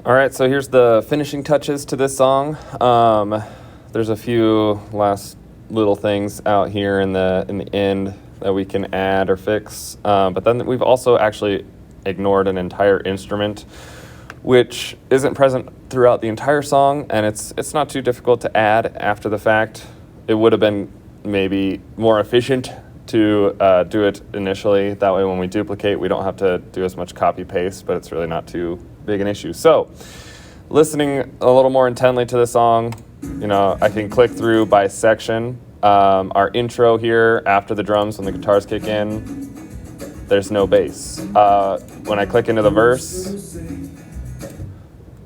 All right, so here's the finishing touches to this song. There's a few last little things out here in the end that we can add or fix, but then we've also actually ignored an entire instrument, which isn't present throughout the entire song, and it's not too difficult to add after the fact. It would have been maybe more efficient to do it initially. That way when we duplicate, we don't have to do as much copy paste, but it's really not too big an issue. So listening a little more intently to the song, I can click through by section. Our intro here, after the drums, when the guitars kick in, there's no bass. When I click into the verse,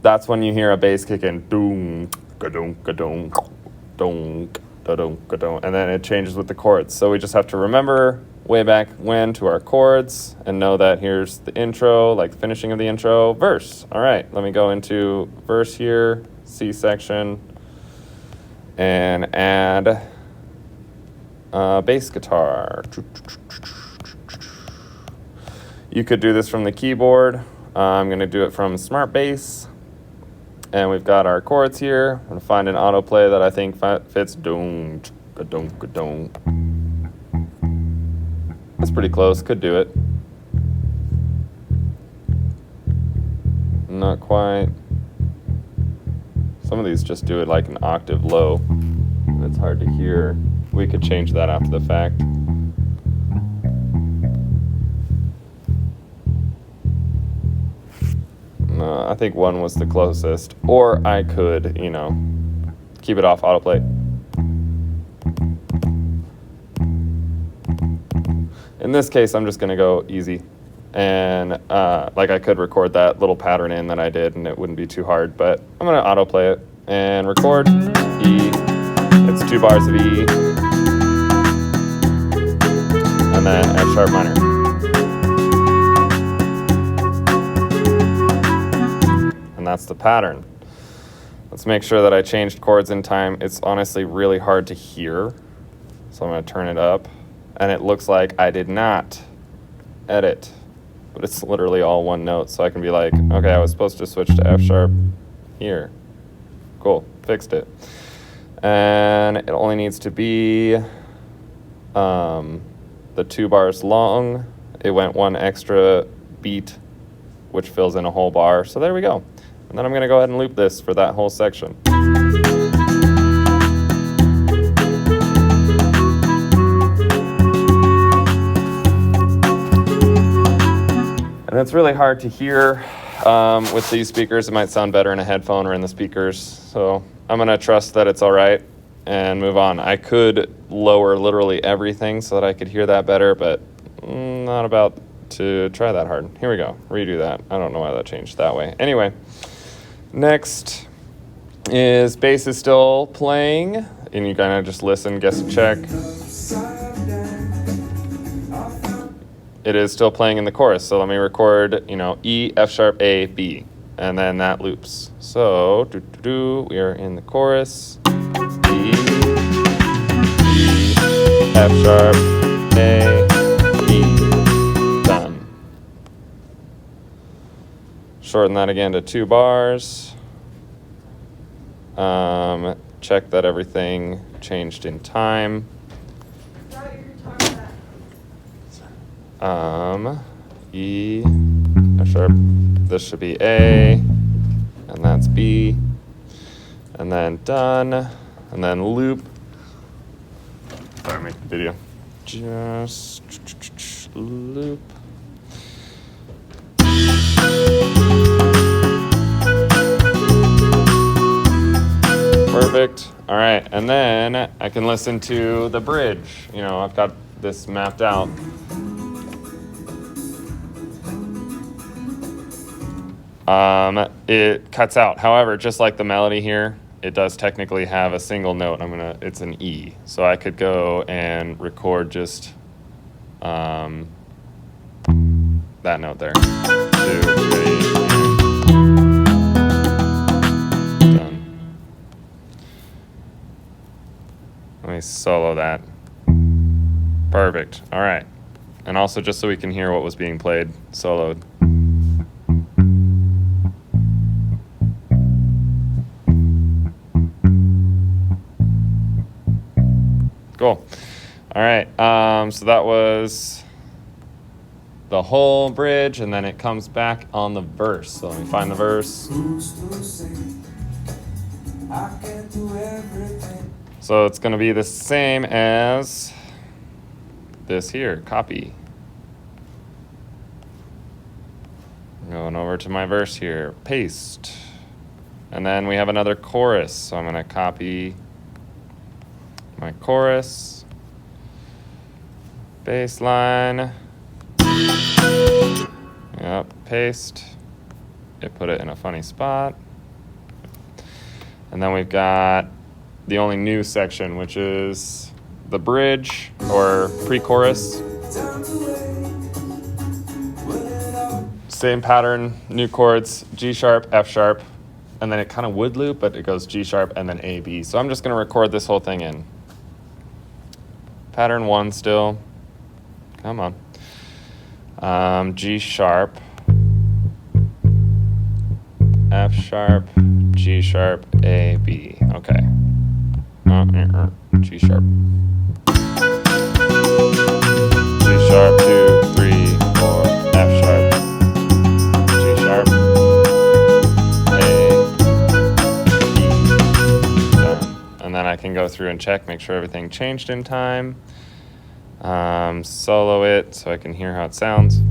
that's when you hear a bass kick in. Doom, ka-doom, ka-doom, doom, ka-doom, ka-doom, and then it changes with the chords. So we just have to remember way back when to our chords and know that here's the intro, like the finishing of the intro, verse. All right, let me go into verse here, C section, and add bass guitar. You could do this from the keyboard. I'm going to do it from Smart Bass. And we've got our chords here. I'm going to find an autoplay that I think fits. Doom, ka-doom, ka-doom. That's pretty close. Could do it. Not quite. Some of these just do it like an octave low. It's hard to hear. We could change that after the fact. No, I think one was the closest. Or I could, keep it off autoplay. In this case, I'm just going to go easy. And I could record that little pattern in that I did, and it wouldn't be too hard. But I'm going to autoplay it and record E. It's 2 bars of E. And then F sharp minor. And that's the pattern. Let's make sure that I changed chords in time. It's honestly really hard to hear. So I'm going to turn it up. And it looks like I did not edit. But it's literally all one note. So I can be like, okay, I was supposed to switch to F sharp here. Cool, fixed it. And it only needs to be the 2 bars long. It went 1 extra beat, which fills in a whole bar. So there we go. And then I'm going to go ahead and loop this for that whole section. And it's really hard to hear with these speakers. It might sound better in a headphone or in the speakers. So I'm going to trust that it's all right and move on. I could lower literally everything so that I could hear that better, but not about to try that hard. Here we go. Redo that. I don't know why that changed that way. Anyway, next is bass is still playing, and you kind of just listen, guess and check. It is still playing in the chorus, so let me record, E, F sharp, A, B, and then that loops. So, we are in the chorus. E, F sharp, A, B, done. Shorten that again to 2 bars. Check that everything changed in time. E, F sharp, this should be A, and that's B, and then done, and then loop. Sorry, make the video. Just loop. Perfect. All right, and then I can listen to the bridge. I've got this mapped out. It cuts out. However, just like the melody here, it does technically have a single note. It's an E. So I could go and record just that note there. 2, 3, done. Let me solo that. Perfect. All right. And also just so we can hear what was being played soloed. Cool. All right. So that was the whole bridge, and then it comes back on the verse. So let me find the verse. So it's going to be the same as this here, copy. Going over to my verse here, paste. And then we have another chorus. So I'm going to copy my chorus, bass line. Yep, paste. It put it in a funny spot. And then we've got the only new section, which is the bridge or pre-chorus. Same pattern, new chords, G sharp, F sharp, and then it kind of would loop, but it goes G sharp and then A, B. So I'm just going to record this whole thing in. Pattern 1 still. Come on. G sharp, F sharp, G sharp, A, B. Okay. G sharp. G sharp, 2, 3, 4, F sharp, G sharp, A, B. Done. And then I can go through and check, make sure everything changed in time. Solo it so I can hear how it sounds.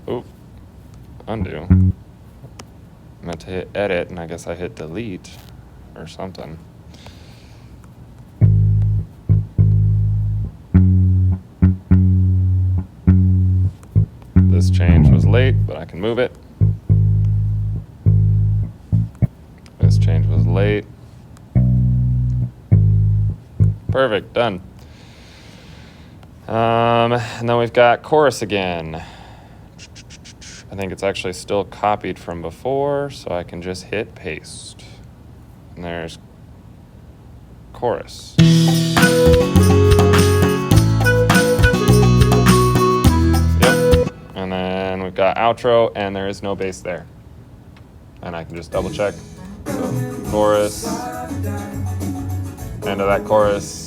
Oop. Undo. I meant to hit edit, and I guess I hit delete or something. This change was late, but I can move it. This change was late. Perfect, done. And then we've got chorus again. I think it's actually still copied from before, so I can just hit paste. And there's chorus. Yep. And then we've got outro, and there is no bass there. And I can just double check. So, chorus. End of that chorus.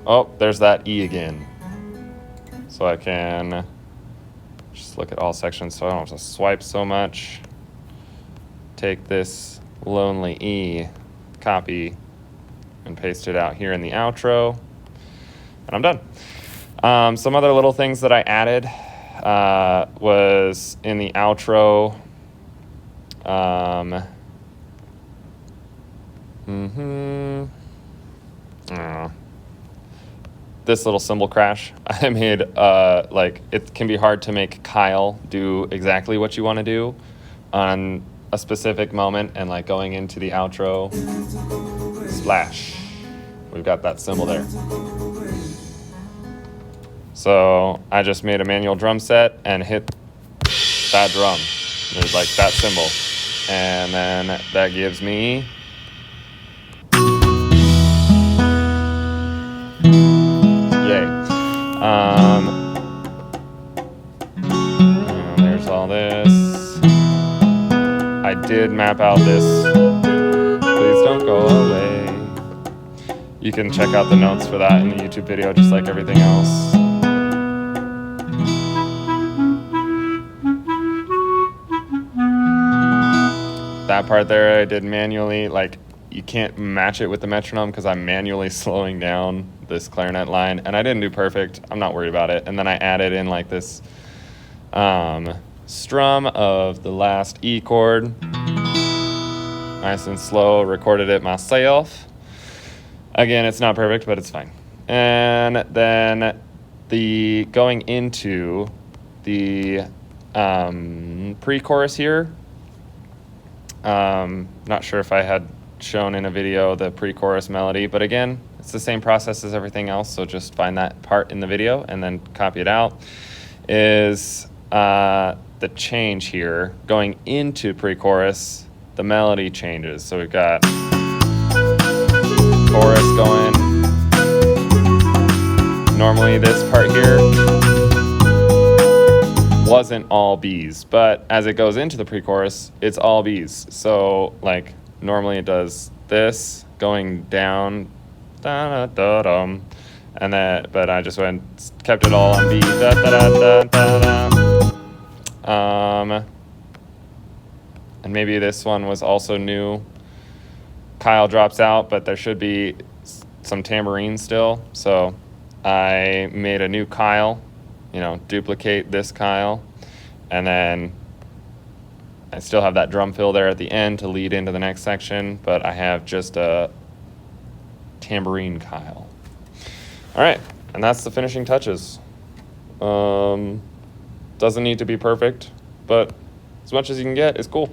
Oh, there's that E again. So I can just look at all sections so I don't have to swipe so much. Take this lonely E, copy, and paste it out here in the outro. And I'm done. Some other little things that I added was in the outro. This little cymbal crash I made, like it can be hard to make Kyle do exactly what you want to do on a specific moment, and like going into the outro, splash, we've got that cymbal there. So I just made a manual drum set and hit that drum. There's like that cymbal, and then that gives me there's all this. I did map out this. Please don't go away. You can check out the notes for that in the YouTube video, just like everything else. That part there I did manually. Like, you can't match it with the metronome because I'm manually slowing down this clarinet line, and I didn't do perfect. I'm not worried about it. And then I added in like this strum of the last E chord, nice and slow. Recorded it myself. Again, it's not perfect, but it's fine. And then the going into the pre-chorus here. Not sure if I had shown in a video the pre-chorus melody, but again, it's the same process as everything else, so just find that part in the video and then copy it out. Is the change here going into pre-chorus, the melody changes. So we've got chorus going. Normally this part here wasn't all B's, but as it goes into the pre-chorus, it's all B's. So like normally it does this going down da da da dum. And then, but I just kept it all on B. Da da da da da da. And maybe this one was also new. Kyle drops out, but there should be some tambourine still. So I made a new Kyle, duplicate this Kyle. And then I still have that drum fill there at the end to lead into the next section, but I have just a tambourine Kyle. All right, and that's the finishing touches. Doesn't need to be perfect, but as much as you can get is cool.